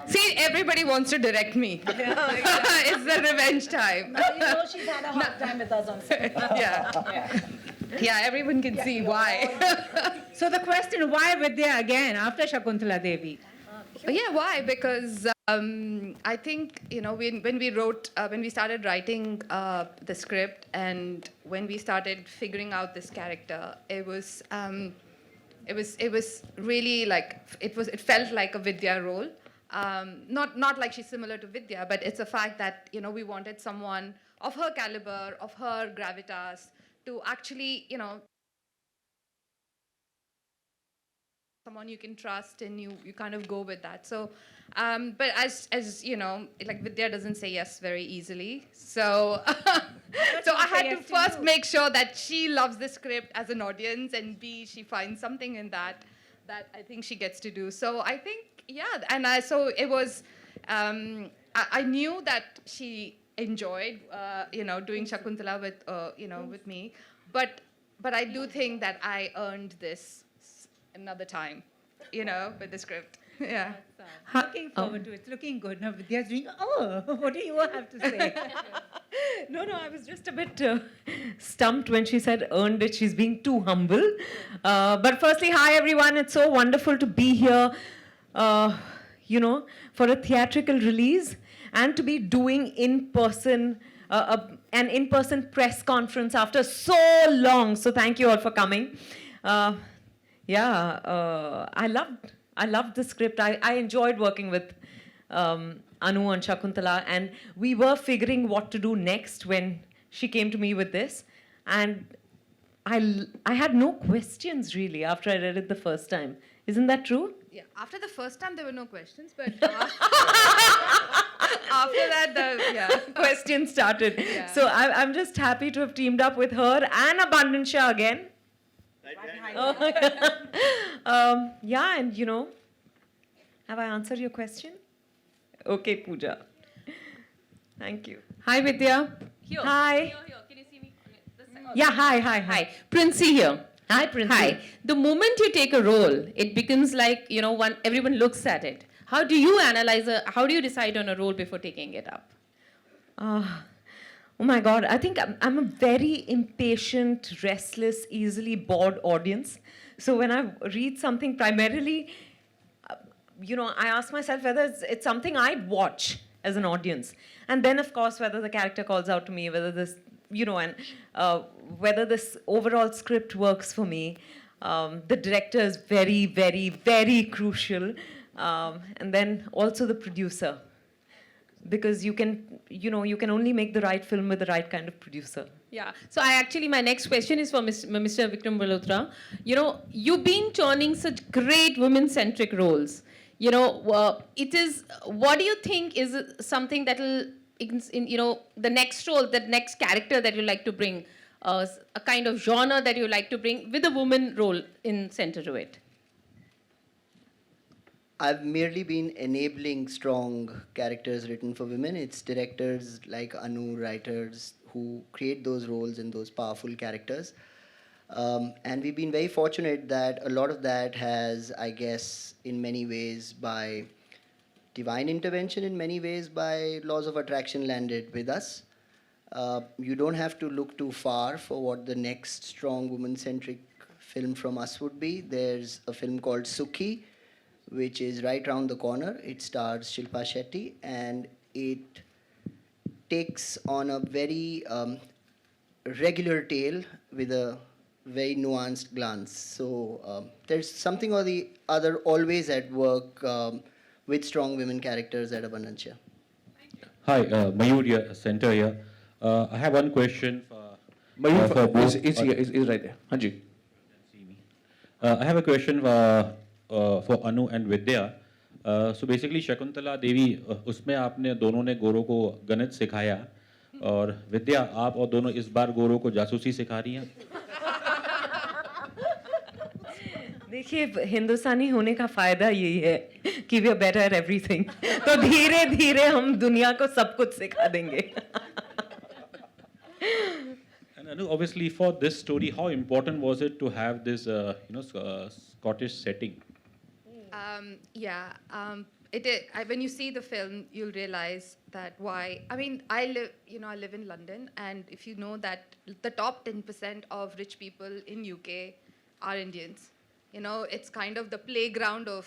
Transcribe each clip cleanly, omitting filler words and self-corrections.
See, everybody wants to direct me. It's the revenge time. You know she's had a hard time with us on set. Yeah, everyone can see why. So the question, why Vidya again after Shakuntala Devi? Yeah, why? Because I think, when we started writing the script and when we started figuring out this character, it was really like it felt like a Vidya role. Not like she's similar to Vidya, but it's a fact that we wanted someone of her caliber, of her gravitas, to actually someone you can trust, and you kind of go with that. So, but as you know, like Vidya doesn't say yes very easily. So, so I had to first make sure that she loves the script as an audience, and B, she finds something in that I think she gets to do. So I think, and so it was. I knew that she enjoyed, doing Shakuntala with me, but I do think that I earned this another time, with the script. Yeah. Looking forward to it. It's looking good. Now Vidya's doing, what do you have to say? No, I was just a bit stumped when she said earned it. She's being too humble. But firstly, hi everyone. It's so wonderful to be here, for a theatrical release and to be doing an in-person press conference after so long. So thank you all for coming. I loved the script. I enjoyed working with Anu and Shakuntala, and we were figuring what to do next when she came to me with this. And I had no questions really after I read it the first time. Isn't that true? Yeah. After the first time, there were no questions, but after that, the questions started. Yeah. So I'm just happy to have teamed up with her and Abundancia again. And have I answered your question? Okay, Pooja. Thank you. Hi, Vidya. Here. Hi. Here. Can you see me? This side. Yeah, hi. Princey here. Hi, Princey. Hi. The moment you take a role, it becomes like, everyone looks at it. How do you analyze how do you decide on a role before taking it up? Oh my God, I think I'm a very impatient, restless, easily bored audience. So when I read something primarily, I ask myself whether it's something I'd watch as an audience. And then, of course, whether the character calls out to me, whether this, whether this overall script works for me. The director is very, very, very crucial. And then also the producer. Because you can only make the right film with the right kind of producer. Yeah. So my next question is for Mr. Vikram Malhotra. You've been turning such great women-centric roles. It is. What do you think is something that will, the next role, the next character that you like to bring, a kind of genre that you like to bring with a woman role in center to it? I've merely been enabling strong characters written for women. It's directors like Anu, writers, who create those roles and those powerful characters. And we've been very fortunate that a lot of that has, I guess, in many ways by divine intervention, in many ways by laws of attraction landed with us. You don't have to look too far for what the next strong woman-centric film from us would be. There's a film called Sukhi, which is right around the corner. It stars Shilpa Shetty, and it takes on a very regular tale with a very nuanced glance. So there's something or the other always at work with strong women characters at Abundancia. Hi, Mayur here, center here. I have one question for Mayur. Is right there. Hanji. I have a question for Anu and Vidya. So basically Shakuntala Devi, उसमें आपने दोनों ने गोरों को गणित सिखाया, और विद्या आप और दोनों इस बार गोरों को जासूसी सिखा रही हैं. देखिए, हिंदुस्तानी होने का फायदा यही है कि we are better at everything. तो धीरे धीरे हम दुनिया को सब कुछ सिखा देंगे. And Anu, obviously for this story, how important was it to have this Scottish setting? when you see the film, you'll realize that why. I mean, I live in London, and if you know that the top 10% of rich people in UK are Indians. You know, it's kind of the playground of,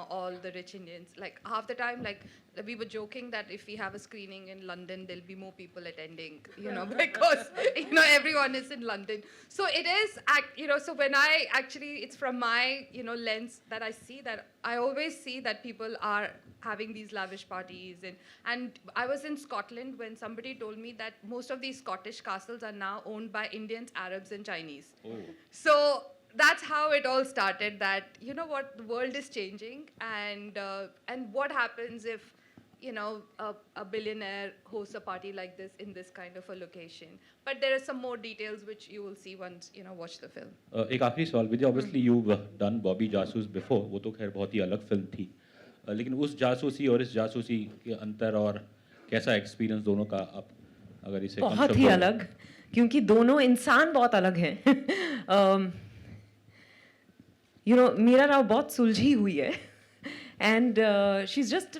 all the rich Indians. Like half the time, like we were joking that if we have a screening in London, there'll be more people attending, because, everyone is in London. So it is, so when it's from my, lens that I see that, I always see that people are having these lavish parties. And I was in Scotland when somebody told me that most of these Scottish castles are now owned by Indians, Arabs, and Chinese. Oh. So that's how it all started, that, the world is changing, and what happens if, a billionaire hosts a party like this in this kind of a location. But there are some more details which you will see once, watch the film. एक आखिरी सवाल विद्या, obviously you've done Bobby Jasoos before, वो तो खैर बहुत ही अलग film थी, लेकिन उस जासूसी और इस जासूसी के अंतर और कैसा एक्सपीरियंस दोनों का, आप अगर इसे बहुत ही अलग, क्योंकि दोनों इंसान बहुत अलग हैं. मीरा राव बहुत सुलझी हुई है, and she's just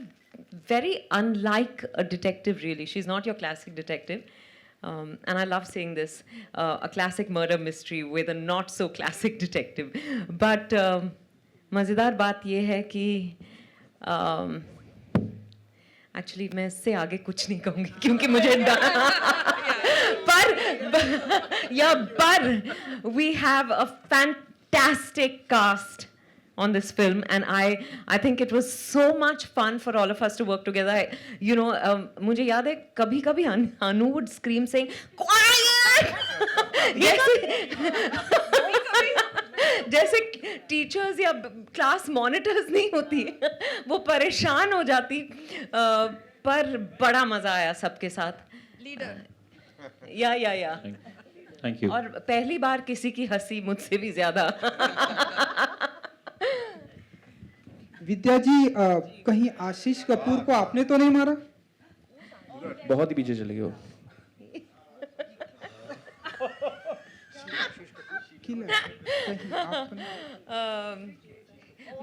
very unlike a detective, really. She's not your classic detective. And I love saying this, a classic murder mystery with a not so classic detective. But मज़ेदार बात ये है कि एक्चुअली मैं इससे आगे कुछ नहीं कहूँगी क्योंकि मुझे पर we have a fantastic cast on this film, and I think it was so much fun for all of us to work together. मुझे याद है कभी-कभी Anu would scream saying quiet. जैसे टीचर्स या क्लास मॉनिटर्स नहीं होती, वो परेशान हो जाती, पर बड़ा मजा आया सबके साथ. लीडर. या. Thank you. और पहली बार किसी की हंसी मुझसे भी ज्यादा. विद्या जी, कहीं आशीष कपूर को आपने तो नहीं मारा? बहुत ही पीछे चले गए हो.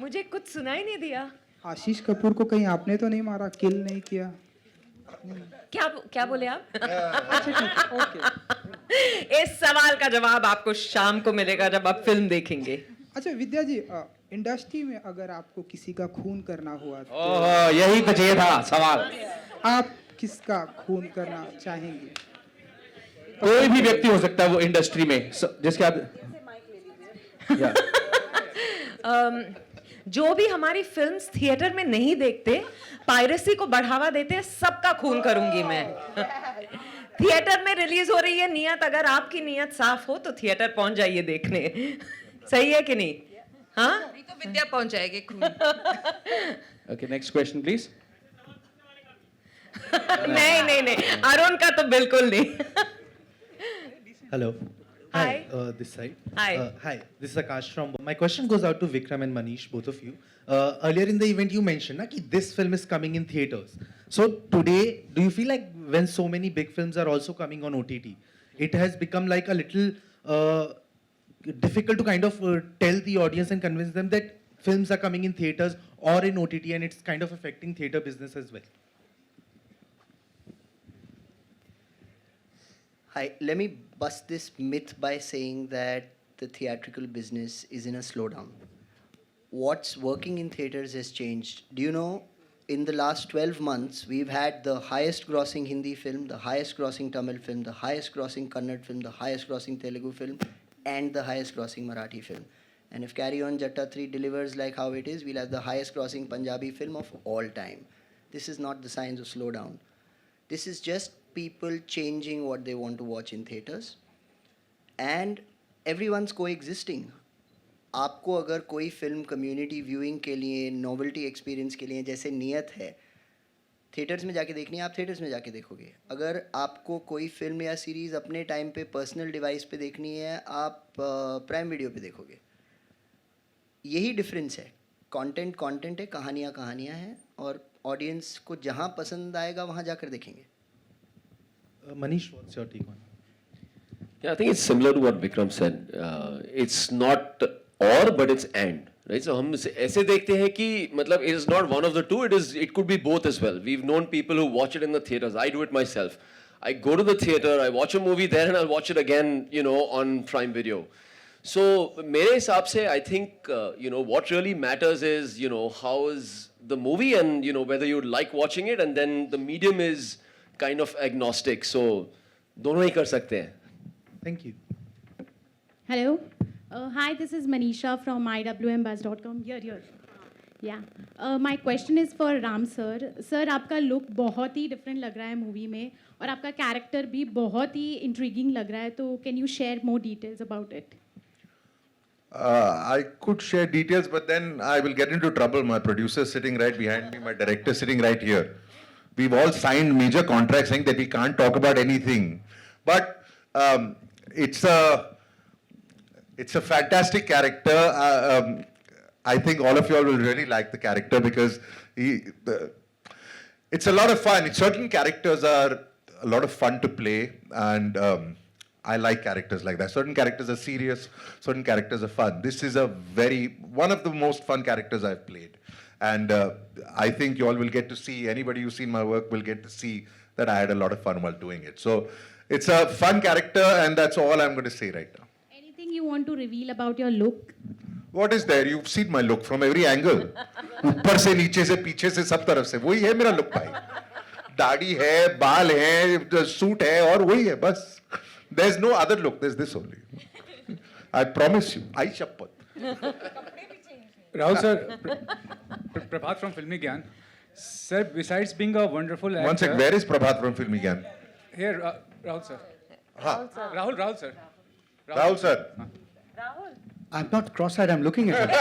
मुझे कुछ सुनाई नहीं दिया. आशीष कपूर को कहीं आपने तो नहीं मारा, किल नहीं किया? क्या बोले आप? अच्छा ठीक, ओके. इस सवाल का जवाब आपको शाम को मिलेगा जब आप फिल्म देखेंगे. अच्छा विद्या जी, इंडस्ट्री में अगर आपको किसी का खून करना हुआ तो यही तो चाहिए था सवाल. आप किसका खून करना चाहेंगे? कोई भी व्यक्ति हो सकता है वो इंडस्ट्री में, जिसके आप जो भी हमारी फिल्म्स थिएटर में नहीं देखते, पायरेसी को बढ़ावा देते, सबका खून करूंगी मैं. थिएटर में रिलीज हो रही है नियत, अगर आपकी नियत साफ हो तो थिएटर पहुंच जाइए देखने. सही है कि नहीं? हाँ, तो विद्या पहुंच जाएगी खून. Okay, next question please. नहीं, अरुण का तो बिल्कुल नहीं. Hello. Hi. This side. Hi. Hi. This is Akash from. My question goes out to Vikram and Manish, both of you. Earlier in the event, you mentioned that this film is coming in theaters. So today, do you feel like when so many big films are also coming on OTT, it has become like a little difficult to kind of tell the audience and convince them that films are coming in theaters or in OTT, and it's kind of affecting theater business as well? Hi, let me bust this myth by saying that the theatrical business is in a slowdown. What's working in theaters has changed. Do you know, in the last 12 months, we've had the highest grossing Hindi film, the highest grossing Tamil film, the highest grossing Kannada film, the highest grossing Telugu film, and the highest grossing Marathi film. And if Carry On Jatta 3 delivers like how it is, we'll have the highest grossing Punjabi film of all time. This is not the signs of slowdown. This is just people changing what they want to watch in theaters, and everyone's coexisting. आपको अगर कोई film community viewing के लिए, novelty experience के लिए, जैसे नियत है, थिएटर्स में जाके देखनी है, आप थिएटर्स में जाके देखोगे. अगर आपको कोई फिल्म या सीरीज़ अपने टाइम पे पर्सनल डिवाइस पे देखनी है, आप प्राइम वीडियो पे देखोगे. यही डिफरेंस है. कंटेंट है, कहानियाँ हैं, और ऑडियंस को जहाँ पसंद आएगा वहाँ जाकर देखेंगे. Manish, what's your take on it? Yeah, I think it's similar to what Vikram said. It's not or, but it's and. Right, so हम ऐसे देखते हैं कि मतलब it is not one of the two, it could be both as well. We've known people who watch it in the theaters. I do it myself. I go to the theater, I watch a movie there, and I'll watch it again, on Prime Video. So मेरे हिसाब से I think what really matters is how is the movie and whether you like watching it, and then the medium is kind of agnostic. So दोनों ही कर सकते हैं. Thank you. Hello. Hi, this is Manisha from iwmbuzz.com. Here. Yeah. My question is for Ram sir. Sir, आपका look बहुत ही different लग रहा है movie में, और आपका character भी बहुत ही intriguing लग रहा है. तो can you share more details about it? I could share details, but then I will get into trouble. My producer sitting right behind me, my director sitting right here. We've all signed major contracts saying that we can't talk about anything. But it's a fantastic character. I think all of you all will really like the character because it's a lot of fun. Certain characters are a lot of fun to play, and I like characters like that. Certain characters are serious, certain characters are fun. This is one of the most fun characters I've played. And I think you all will get to see, anybody who's seen my work will get to see that I had a lot of fun while doing it. So it's a fun character, and that's all I'm going to say right now. Anything you want to reveal about your look? What is there? You've seen my look from every angle. ऊपर से नीचे से पीछे से सब तरफ से वही है मेरा look भाई. दाढ़ी है, बाल है, सूट है और वही है बस. There's no other look. There's this only. I promise you. I शपथ. Rahul sir, Prabhat from Filmi Gyan. Sir, besides being a wonderful actor... One sec, where is Prabhat from Filmi Gyan? Here, Rahul sir. Haan. Rahul sir. Rahul sir. I'm not cross-eyed, I'm looking at it.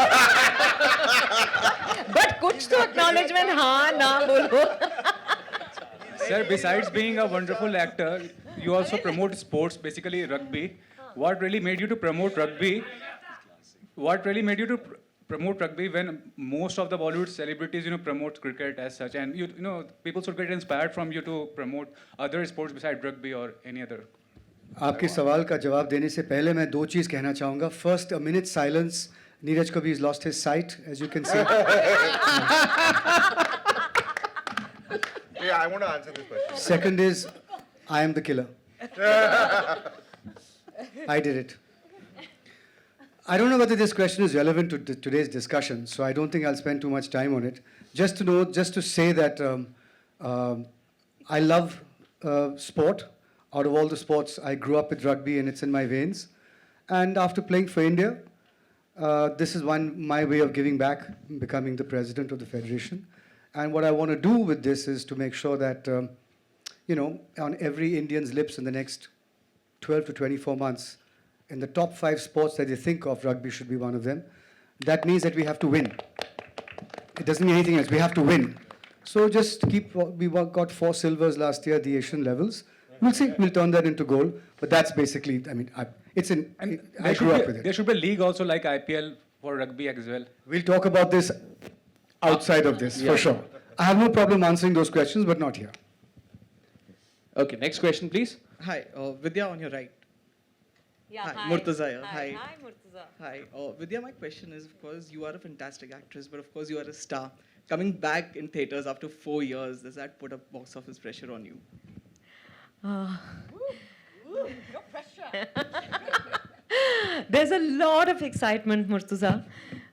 But कुछ तो acknowledgement हाँ ना बोलो. Sir, besides being a wonderful actor, you also promote sports, basically rugby. What really made you to promote rugby? What really made you to promote rugby when most of the Bollywood celebrities, promote cricket as such, and people should get inspired from you to promote other sports besides rugby or any other? आपके सवाल का जवाब देने से पहले मैं दो चीज़ कहना चाहूँगा. First, a minute silence. Neeraj Kavi has lost his sight, as you can see. Yeah, I want to answer this question. Second is, I am the killer. I did it. I don't know whether this question is relevant to today's discussion, so I don't think I'll spend too much time on it. Just to say that I love sport. Out of all the sports, I grew up with rugby and it's in my veins. And after playing for India, this is my way of giving back, becoming the president of the federation. And what I want to do with this is to make sure that, on every Indian's lips in the next 12 to 24 months, in the top 5 sports that they think of, rugby should be one of them. That means that we have to win. It doesn't mean anything else. We have to win. So just we got 4 silvers last year at the Asian levels. We'll see. We'll turn that into gold. But that's basically, I grew up with it. There should be a league also like IPL for rugby as well. We'll talk about this outside of this, for sure. I have no problem answering those questions, but not here. Okay, next question, please. Hi, Vidya on your right. Yeah, hi. Murtaza. Hi. Hi, Murtaza. Hi. Vidya, my question is, of course, you are a fantastic actress, but of course, you are a star. Coming back in theatres after 4 years, does that put a box office pressure on you? No pressure. There's a lot of excitement, Murtaza.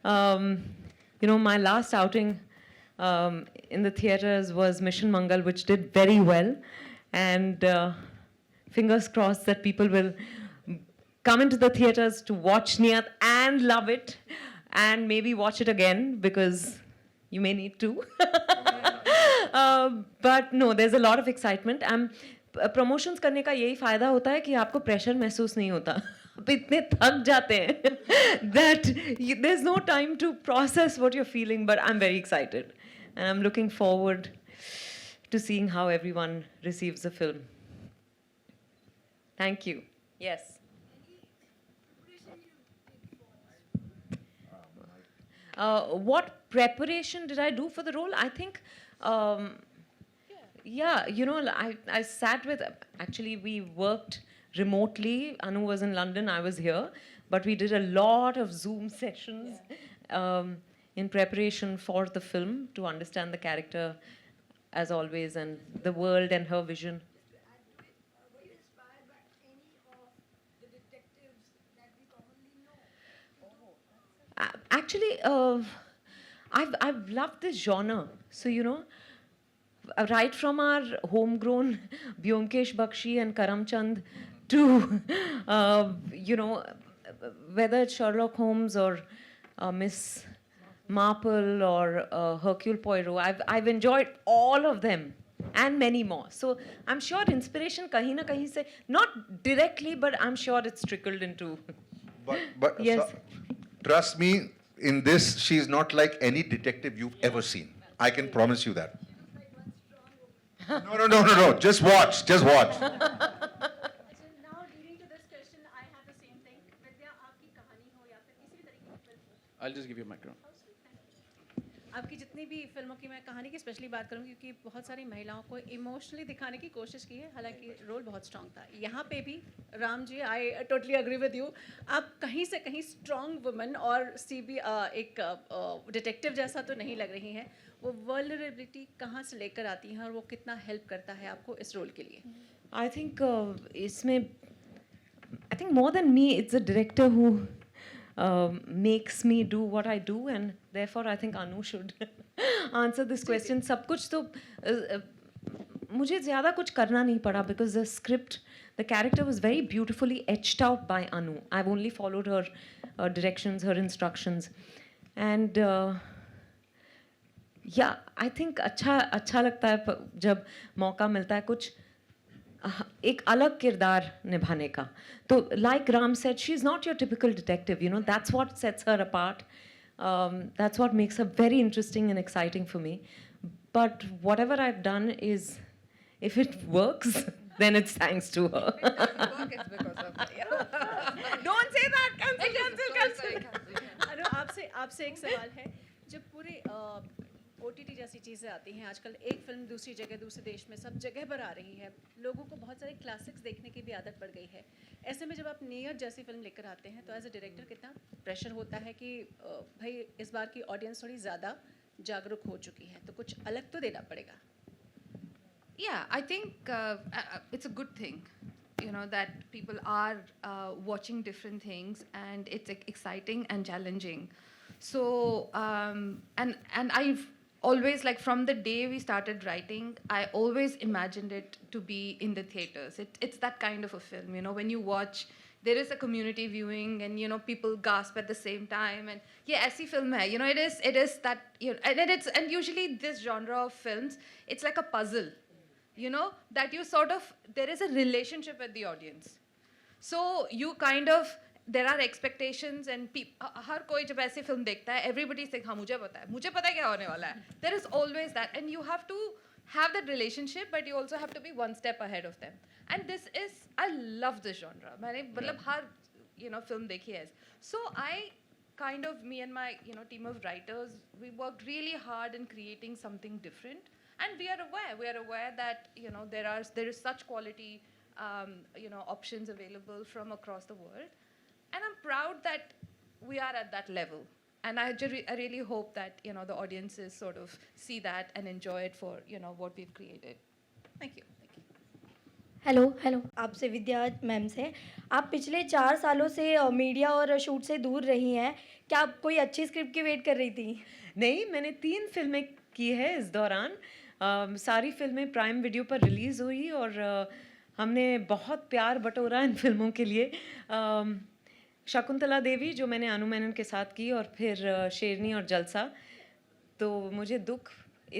My last outing in the theatres was Mission Mangal, which did very well. And fingers crossed that people will come into the theatres to watch Neeyat and love it, and maybe watch it again, because you may need to. But no, there's a lot of excitement. Promotions करने का यही फायदा होता है कि आपको pressure महसूस नहीं होता. आप इतने थक जाते हैं that there's no time to process what you're feeling, but I'm very excited. And I'm looking forward to seeing how everyone receives the film. Thank you. Yes. What preparation did I do for the role? I think, I sat with, actually we worked remotely. Anu was in London, I was here. But we did a lot of Zoom sessions in preparation for the film to understand the character as always and the world and her vision. Actually, I've loved this genre. So, you know, right from our homegrown Byomkesh Bakshi and Karamchand to, you know, whether it's Sherlock Holmes or Miss Marple or Hercule Poirot, I've enjoyed all of them and many more. So I'm sure inspiration kahin na kahin se, not directly, but I'm sure it's trickled into. But Yes. Trust me, in this, she's not like any detective you've ever seen. I can promise you that. No. Just watch. Just watch. I'll just give you a microphone. आपकी जितनी भी फिल्मों की मैं कहानी की specially बात करूँगी क्योंकि बहुत सारी महिलाओं को इमोशनली दिखाने की कोशिश की है, हालांकि रोल बहुत स्ट्रांग था. यहाँ पे भी Ram ji, I totally agree with you. आप कहीं से कहीं स्ट्रांग वुमन और एक डिटेक्टिव जैसा तो नहीं लग रही हैं. वो वल्नरेबिलिटी कहाँ से लेकर आती हैं और वो कितना हेल्प करता है आपको इस रोल के लिए? I think I think more than me, it's a director who makes me do what I do, and therefore I think Anu should answer this question. सब कुछ तो मुझे ज़्यादा कुछ करना नहीं पड़ा because the script, the character was very beautifully etched out by Anu. I've only followed her directions, her instructions, and yeah, I think अच्छा लगता है जब मौका मिलता है कुछ एक अलग किरदार निभाने का. तो like Ram said, she's not your typical detective, you know, that's what sets her apart. That's what makes her very interesting and exciting for me. But whatever I've done is, if it works, then it's thanks to her. Don't say that. Cancel. अनु, आपसे एक सवाल है. जब पूरे OTT जैसी चीज़ें आती हैं आजकल, एक फिल्म दूसरी जगह दूसरे देश में सब जगह पर आ रही है, लोगों को बहुत सारे क्लासिक्स देखने की भी आदत पड़ गई है. ऐसे में जब आप नीयत जैसी फिल्म लेकर आते हैं तो एज अ डायरेक्टर कितना प्रेशर होता है कि भाई इस बार की ऑडियंस थोड़ी ज़्यादा जागरूक हो चुकी है, तो कुछ अलग तो देना पड़ेगा. Yeah, I think it's a good thing, you know, that people are watching different things, and it's exciting and challenging. So, and I've always, like from the day we started writing, I always imagined it to be in the theaters. It's that kind of a film, you know, when you watch, there is a community viewing, and you know, people gasp at the same time, and yeah, aisi film hai, you know, it is that, you know, and usually this genre of films, it's like a puzzle, you know, that you sort of, there is a relationship with the audience. So you kind of, there are expectations, and हर कोई जब ऐसी film देखता है, everybody is saying हाँ मुझे पता है क्या होने वाला है. There is always that, and you have to have that relationship, but you also have to be one step ahead of them. And this is, I love this genre. मैंने मतलब हर, you know, film देखी है. So I kind of, me and my, you know, team of writers, we worked really hard in creating something different, and we are aware that, you know, there is such quality, you know, options available from across the world. And I'm proud that we are at that level. And I really hope that, you know, the audiences sort of see that and enjoy it for, you know, what we've created. Thank you. Hello आपसे विद्या ma'am से. आप पिछले 4 सालों से media और shoot से दूर रही हैं. क्या आप कोई अच्छी स्क्रिप्ट की वेट कर रही थी? नहीं, मैंने 3 फिल्में की है इस दौरान. सारी फिल्में प्राइम वीडियो पर रिलीज़ हुई, और हमने बहुत प्यार बटोरा इन फिल्मों के लिए. शकुंतला देवी जो मैंने अनु मेनन के साथ की, और फिर शेरनी और जलसा. तो मुझे दुख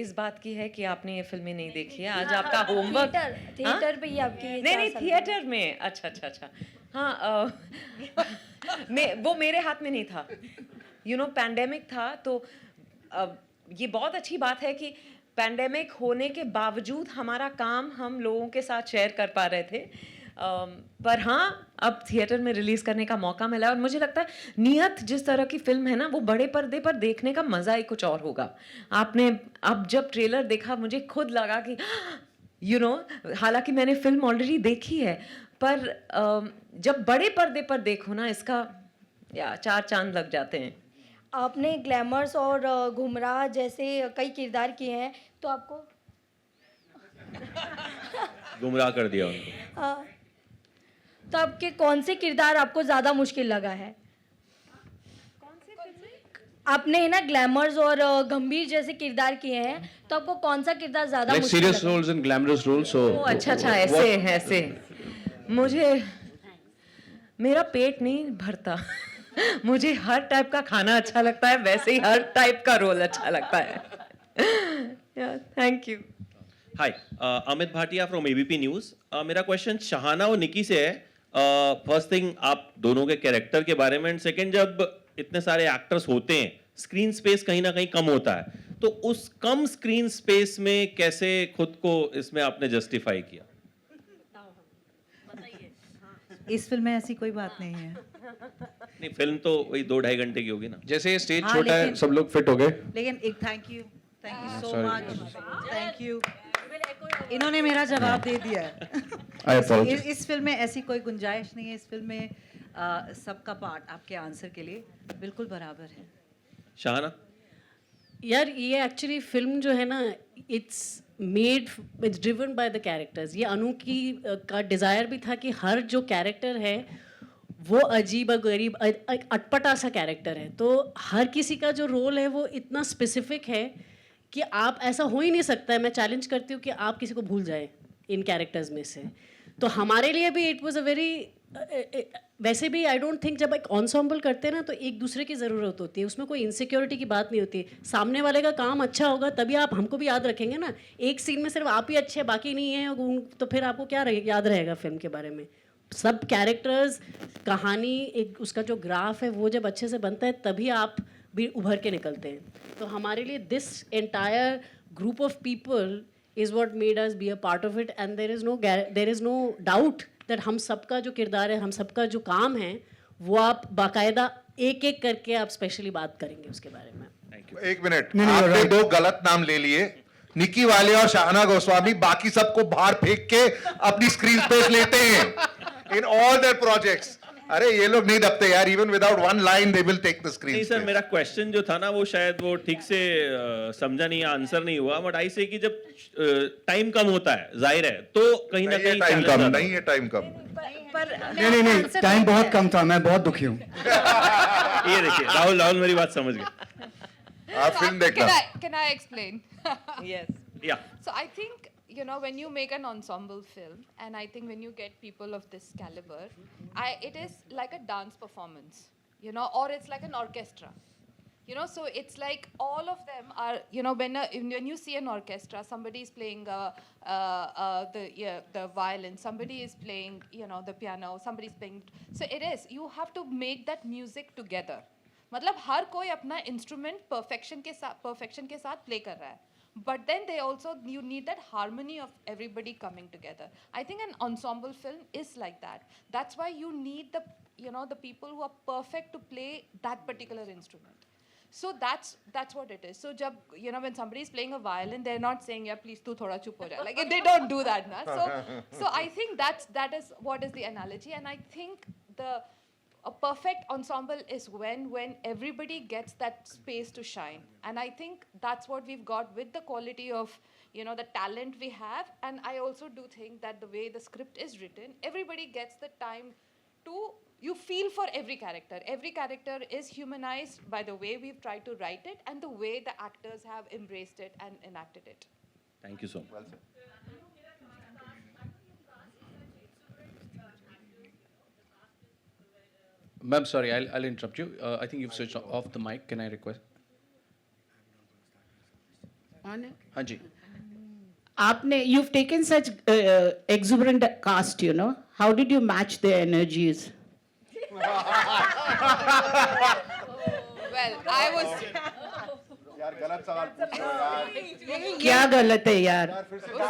इस बात की है कि आपने ये फिल्में नहीं देखी है. आज आपका होमवर्क थिएटर पे ही आपकी नहीं थिएटर में. अच्छा हाँ, वो मेरे हाथ में नहीं था. यू नो, पैंडेमिक था, तो ये बहुत अच्छी बात है कि पैंडेमिक होने के बावजूद हमारा काम हम लोगों के साथ शेयर कर पा रहे थे. पर हाँ, अब थिएटर में रिलीज़ करने का मौका मिला, और मुझे लगता है नियत जिस तरह की फिल्म है ना, वो बड़े पर्दे पर देखने का मज़ा ही कुछ और होगा. आपने अब जब ट्रेलर देखा, मुझे खुद लगा कि यू नो, हालांकि मैंने फिल्म ऑलरेडी देखी है, पर जब बड़े पर्दे पर देखो ना, इसका 4 चांद लग जाते हैं. आपने ग्लैमर्स और गुमराह जैसे कई किरदार किए हैं, तो आपको गुमराह कर दिया उनको। तो आपके कौन से किरदार आपको ज़्यादा मुश्किल लगा है? आपने ना ग्लैमर्स और गंभीर जैसे किरदार किए हैं, तो आपको कौन सा किरदार ज़्यादा Like मुश्किल serious लगा? roles and glamorous roles. So. ओ अच्छा ऐसे ऐसे मुझे मेरा पेट नहीं भरता मुझे हर टाइप का खाना अच्छा लगता है, वैसे ही हर टाइप का रोल अच्छा लगता है। Thank you. Hi, Amit Bhatia from ABP news. मेरा क्वेश्चन शहाना और निकी से है। फर्स्ट थिंग, आप दोनों के कैरेक्टर के बारे में, एंड सेकंड, जब इतने सारे एक्टर्स होते हैं स्क्रीन स्पेस कहीं ना कहीं कम होता है, तो उस कम स्क्रीन स्पेस में कैसे खुद को इसमें आपने जस्टिफाई किया? इस फिल्म में ऐसी कोई बात नहीं है। नहीं, फिल्म तो वही 2-2.5 घंटे की होगी ना। जैसे ये स्टेज हाँ, छोटा है, लेकिन- सब लोग फिट हो गए। लेकिन एक thank you so sorry. Much, thank you. इन्होंने मेरा जवाब दे दिया है। I apologize. इस फिल्म में ऐसी कोई गुंजाइश नहीं है। इस फिल्म में सबका पार्ट आपके आंसर के लिए बिल्कुल बराबर है। शहाना? यार ये एक्चुअली फिल्म जो है ना, it's driven by the characters. ये अनु की का डिज़ायर भी था कि हर जो कैरेक्टर है वो अजीब गरीब अटपटा सा कैरेक्टर है, तो हर किसी का जो रोल है वो इतना स्पेसिफिक है कि आप ऐसा हो ही नहीं सकता है। मैं चैलेंज करती हूँ कि आप किसी को भूल जाए इन कैरेक्टर्स में से। तो हमारे लिए भी इट वाज अ वेरी, वैसे भी आई डोंट थिंक जब एक ensemble करते हैं ना तो एक दूसरे की ज़रूरत होती है, उसमें कोई इनसिक्योरिटी की बात नहीं होती। सामने वाले का काम अच्छा होगा तभी आप हमको भी याद रखेंगे ना। एक सीन में सिर्फ आप ही अच्छे बाकी नहीं हैं तो फिर आपको क्या याद रहेगा फिल्म के बारे में? सब कैरेक्टर्स, कहानी, एक उसका जो ग्राफ है वो जब अच्छे से बनता है तभी आप भी उभर के निकलते हैं। तो हमारे लिए this entire group of people is what made us be a part of it, and there is no doubt that हम सबका जो किरदार है, हम सबका जो काम है, वो आप बाकायदा एक एक करके आप स्पेशली बात करेंगे उसके बारे में। एक मिनट, नहीं, नहीं, आपने right. 2 गलत नाम ले लिए, निकी वाले और शाहना गोस्वामी। बाकी सबको बाहर फेंक के अपनी स्क्रीन स्पेस लेते हैं इन ऑल देयर प्रोजेक्ट्स। अरे ये लोग नहीं दबते यार, even without one line they will take the screen. नहीं सर, मेरा क्वेश्चन जो था ना वो शायद वो ठीक से समझा नहीं, आंसर नहीं हुआ। बट आई से कि जब टाइम कम होता है, जाहिर है, तो कहीं ना कहीं टाइम challenge कम आता है। नहीं है, टाइम कम। नहीं, टाइम बहुत कम था, मैं बहुत दुखी हूँ। ये देखिए, राहुल मेरी बात समझ गए। आप फिल्म देखना। Can I explain? Yes. Yeah. So I think, you know, when you make an ensemble film, and I think when you get people of this caliber, it is like a dance performance, you know, or it's like an orchestra. You know, so it's like all of them are, you know, when you see an orchestra, somebody is playing the violin, somebody is playing, you know, the piano, somebody is playing. So it is, you have to make that music together. मतलब हर कोई अपना instrument perfection के साथ play कर रहा है, but then they also, you need that harmony of everybody coming together. I think an ensemble film is like that. That's why you need the, you know, the people who are perfect to play that particular instrument. So that's what it is. So jab, you know, when somebody is playing a violin, they're not saying, yeah, please tu thoda chup ho jaye. Like they don't do that, na. So I think that is what is the analogy, and I think a perfect ensemble is when everybody gets that space to shine. And I think that's what we've got with the quality of, you know, the talent we have. And I also do think that the way the script is written, everybody gets the time to, you feel for every character. Every character is humanized by the way we've tried to write it and the way the actors have embraced it and enacted it. Thank you so much. Well said. Ma'am, sorry, I'll interrupt you. I think you've switched off the mic. Can I request? On it? हाँ जी. You've taken such exuberant cast, you know. How did you match their energies? Well, I was. यार गलत सवाल पूछ रहे हो यार। क्या गलत है यार?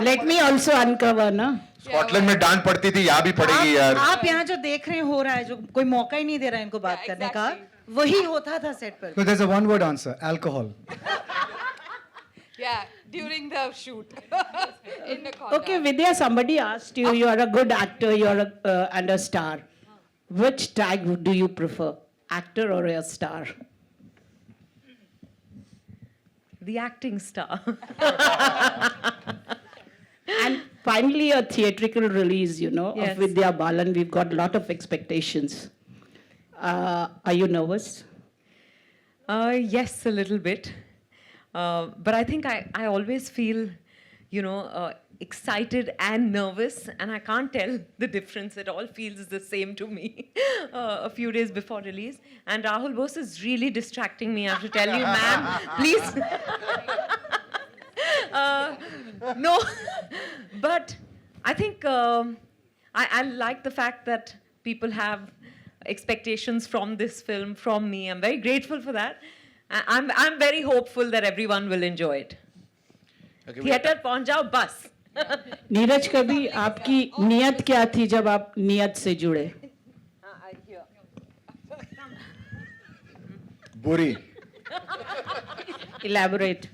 Let me also uncover, ना? स्कॉटलैंड में डांट पड़ती थी, यहाँ भी पड़ेगी यार। आप यहाँ जो देख रहे हो रहा है, जो कोई मौका ही नहीं दे रहा है इनको बात करने का, वही होता था सेट पर। So there's a one-word answer: alcohol. Yeah, during the shoot. In the corner. Okay, Vidya, somebody asked you, you are a good actor, you are and a star. Which tag do you prefer, actor or a star? the acting star. And finally, a theatrical release, Yes. of Vidya Balan. We've got a lot of expectations. Are you nervous? Yes, a little bit. But I think I always feel, excited and nervous, and I can't tell the difference. It all feels the same to me a few days before release. And Rahul Bose is really distracting me, I have to tell you, ma'am, please. No, but I think I like the fact that people have expectations from this film, from me. I'm very grateful for that. I'm very hopeful that everyone will enjoy it. Theater पहुंच जाओ बस. नीरज, कभी आपकी नियत क्या थी जब आप नियत से जुड़े? बुरी. Elaborate.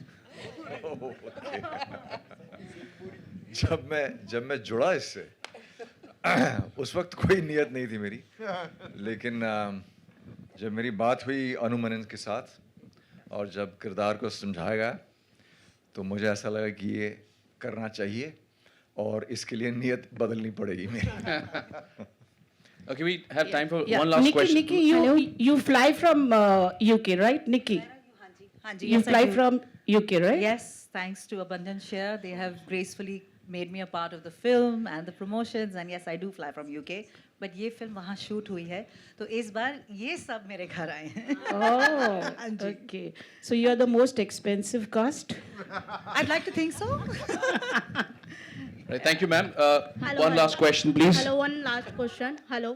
जब मैं जुड़ा इससे उस वक्त कोई नियत नहीं थी मेरी, लेकिन जब मेरी बात हुई अनु मनन के साथ और जब किरदार को समझाया गया तो मुझे ऐसा लगा कि ये करना चाहिए और इसके लिए नियत बदलनी पड़ेगी मेरी. Okay, we have time for Yeah. one last question. Nikki, you fly from UK, right, Nikki? Hanji, You yes, I fly do. from UK, right? Yes, thanks to Abundant Share, they have gracefully made me a part of the film and the promotions, and yes, I do fly from UK. But ये film वहाँ shoot हुई है, तो इस बार ये सब मेरे घर आए हैं. Oh, okay. So you are the most expensive cast? I'd like to think so. Right, thank you, ma'am. Hello, One last question, please. Hello, one last question. Hello.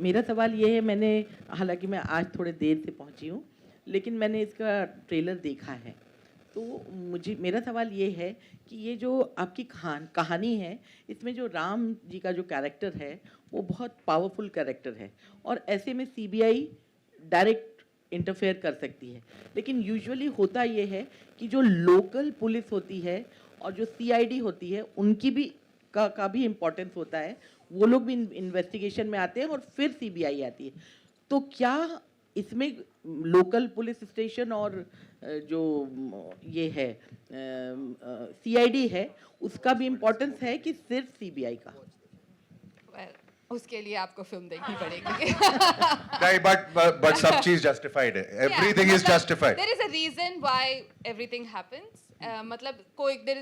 मेरा सवाल ये है, मैंने हालांकि मैं आज थोड़े देर से पहुंची हूँ, लेकिन मैंने इसका ट्रेलर देखा है, तो मेरा सवाल ये है कि ये जो आपकी कहानी है, इसमें जो राम जी का जो कैरेक्टर है वो बहुत पावरफुल कैरेक्टर है और ऐसे में सीबीआई डायरेक्ट इंटरफेयर कर सकती है, लेकिन यूजुअली होता ये है कि जो लोकल पुलिस होती है और जो सीआईडी होती है उनकी भी का भी इम्पोर्टेंस होता है, वो लोग भी इन्वेस्टिगेशन में आते हैं और फिर सीबीआई आती है. तो क्या इसमें लोकल पुलिस स्टेशन और जो ये है सीआईडी है उसका भी इम्पोर्टेंस है कि सिर्फ सीबीआई का? उसके लिए आपको फिल्म देखनी पड़ेगी. नहीं, but सब चीज justified है. Everything is justified. There is a reason why everything happens. मतलब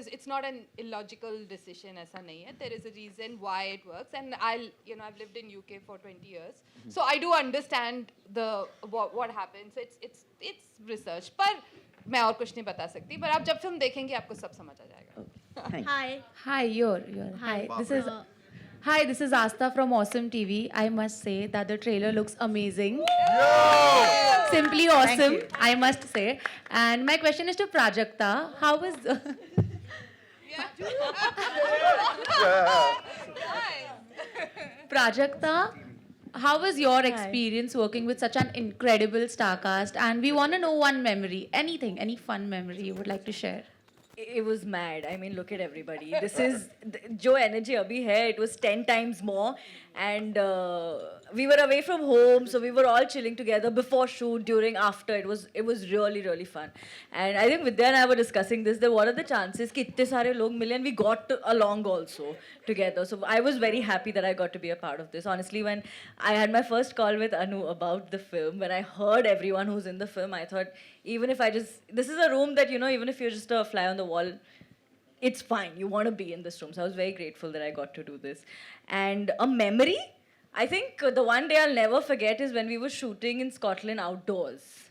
it's not an illogical decision, ऐसा नहीं है. There is a reason why it works, and I've lived in UK for 20 years, so I do understand what happens. It's research, पर मैं और कुछ नहीं बता सकती. पर आप जब फिल्म देखेंगे आपको सब समझ आ जाएगा. Hi, you're. Hi, this is Asta from Awesome TV. I must say that the trailer looks amazing. Simply awesome, I must say. And my question is to Prajakta. How was... Prajakta, how was your experience working with such an incredible star cast? And we want to know one memory, anything, any fun memory you would like to share. It was mad. I mean, look at everybody. This is जो energy अभी है. It was 10 times more, and we were away from home, so we were all chilling together before shoot, during, after. It was really really fun, and I think Vidya and I were discussing this. That what are the chances कि इतने सारे लोग मिले and we got along also together. So I was very happy that I got to be a part of this. Honestly, when I had my first call with Anu about the film, when I heard everyone who's in the film, I thought, even if this is a room that, even if you're just a fly on the wall, it's fine. You want to be in this room. So I was very grateful that I got to do this. And a memory, I think the one day I'll never forget is when we were shooting in Scotland outdoors.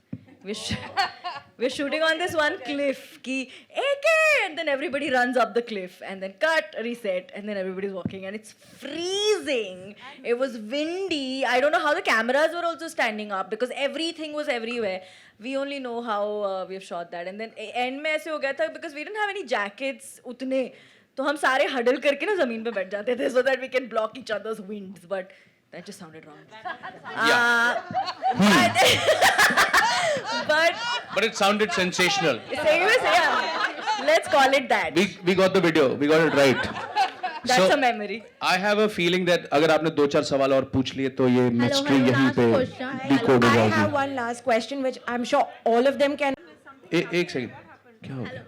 We're shooting on this one cliff, ki, AK! And then everybody runs up the cliff, and then cut, reset, and then everybody's walking, and it's freezing. It was windy. I don't know how the cameras were also standing up because everything was everywhere. We only know how we've shot that. And then end में ऐसे हो गया था because we didn't have any jackets उतने, तो हम सारे huddle करके ना ज़मीन पे बैठ जाते थे so that we can block each other's winds. But that just sounded wrong. But it sounded sensational. Yeah, let's call it that. We got the video. We got it right. That's a memory. I have a feeling that अगर आपने 2-4 सवाल और पूछ लिए तो ये mystery यहीं पे decode हो I जाएगी. have one last question which I'm sure all of them can. एक सेकंड. क्या हो गया?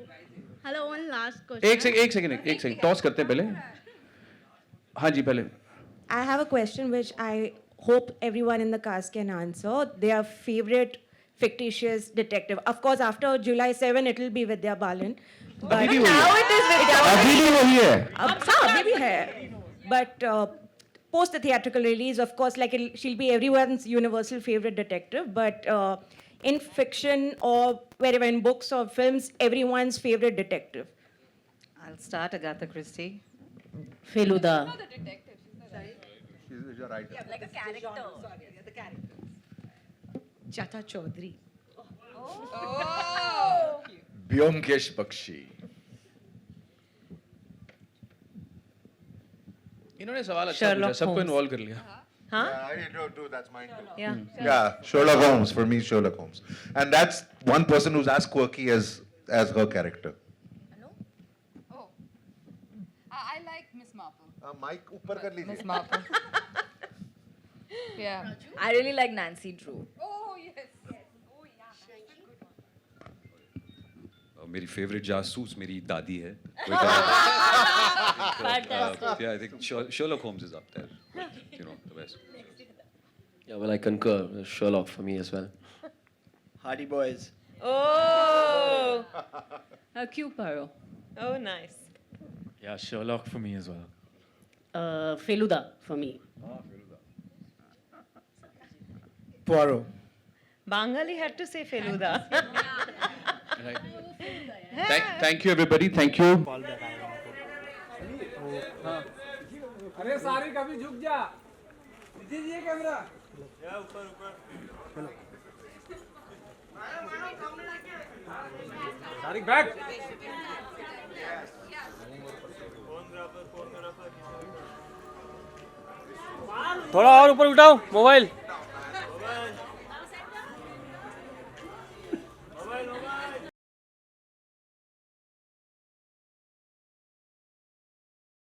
Hello, one last question. एक सेकंड. टॉस करते हैं पहले. हाँ जी पहले. I have a question which I hope everyone in the cast can answer. Their favorite fictitious detective. Of course, after July 7, it will be Vidya Balan. But अभी भी वही now है. it is Vidya अभी भी वही है. हाँ, अभी भी है. But post the theatrical release, of course, like she'll be everyone's universal favorite detective. But in fiction or wherever in books or films, everyone's favorite detective. I'll start, Agatha Christie. Feluda. She's a writer. Yeah, like a character. Chata Chaudhary. Oh. Byomkesh Bakshi. इन्होंने सवाल अच्छा पूछा, सबको involve कर लिया. Huh? Yeah, I do. That's mine too. Yeah. Yeah, Sherlock Holmes. For me, Sherlock Holmes. And that's one person who's as quirky as her character. I like Miss Marple. Mike, ऊपर कर लीजिए. Miss Marple. Yeah. I really like Nancy Drew. Oh, yes. मेरी favourite जासूस मेरी दादी है. Fantastic. Yeah, I think Sherlock Holmes is up there. You know, the best. Yeah, well, I concur. Sherlock for me as well. Hardy Boys. Oh. Q Poirot. Oh, nice. Yeah, Sherlock for me as well. Feluda for me. Poirot. Bangali had to say Feluda. Thank you everybody. Thank you. अरे सारी कभी झुक जा. दीजिए camera. सारी back. थोड़ा और ऊपर उठाओ मोबाइल.